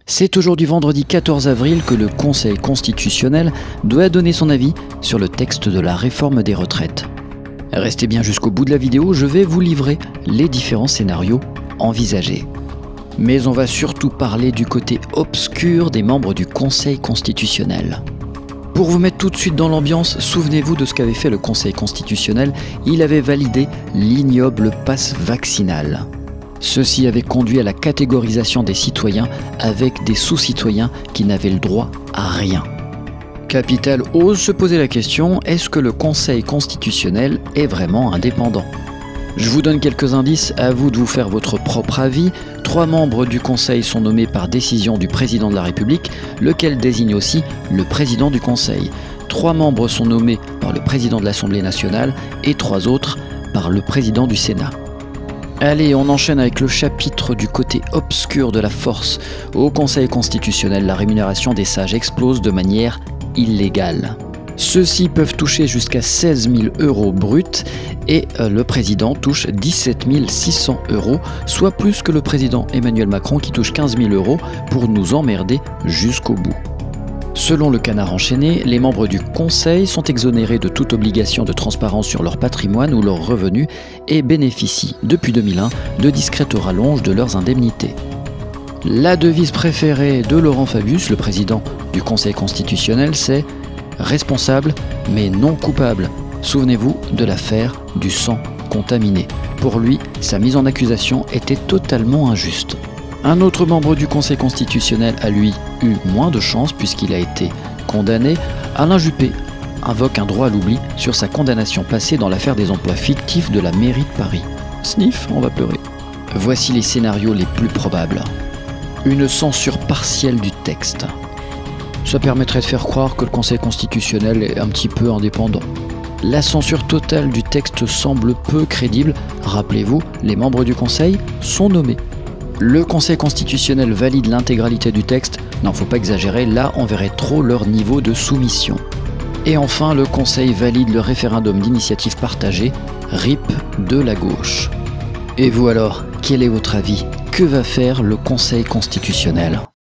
C'est aujourd'hui vendredi 14 avril que le Conseil constitutionnel doit donner son avis sur le texte de la réforme des retraites. Restez bien jusqu'au bout de la vidéo, je vais vous livrer les différents scénarios envisagés. Mais on va surtout parler du côté obscur des membres du Conseil constitutionnel. Pour vous mettre tout de suite dans l'ambiance, souvenez-vous de ce qu'avait fait le Conseil constitutionnel. Il avait validé l'ignoble passe vaccinal. Ceci avait conduit à la catégorisation des citoyens avec des sous-citoyens qui n'avaient le droit à rien. Capital ose se poser la question, est-ce que le Conseil constitutionnel est vraiment indépendant ? Je vous donne quelques indices, à vous de vous faire votre propre avis. 3 membres du Conseil sont nommés par décision du Président de la République, lequel désigne aussi le Président du Conseil. 3 membres sont nommés par le Président de l'Assemblée nationale et 3 autres par le Président du Sénat. Allez, on enchaîne avec le chapitre du côté obscur de la force. Au Conseil constitutionnel, la rémunération des sages explose de manière illégale. Ceux-ci peuvent toucher jusqu'à 16 000 € bruts et le président touche 17 600 €, soit plus que le président Emmanuel Macron qui touche 15 000 € pour nous emmerder jusqu'au bout. Selon le Canard enchaîné, les membres du Conseil sont exonérés de toute obligation de transparence sur leur patrimoine ou leurs revenus et bénéficient, depuis 2001, de discrètes rallonges de leurs indemnités. La devise préférée de Laurent Fabius, le président du Conseil constitutionnel, c'est « responsable mais non coupable ». Souvenez-vous de l'affaire du sang contaminé. Pour lui, sa mise en accusation était totalement injuste. Un autre membre du Conseil constitutionnel a lui eu moins de chance puisqu'il a été condamné. Alain Juppé invoque un droit à l'oubli sur sa condamnation passée dans l'affaire des emplois fictifs de la mairie de Paris. Sniff, on va pleurer. Voici les scénarios les plus probables. Une censure partielle du texte. Ça permettrait de faire croire que le Conseil constitutionnel est un petit peu indépendant. La censure totale du texte semble peu crédible. Rappelez-vous, les membres du Conseil sont nommés. Le Conseil constitutionnel valide l'intégralité du texte. Non, faut pas exagérer, là on verrait trop leur niveau de soumission. Et enfin, le Conseil valide le référendum d'initiative partagée, RIP de la gauche. Et vous alors, quel est votre avis ? Que va faire le Conseil constitutionnel ?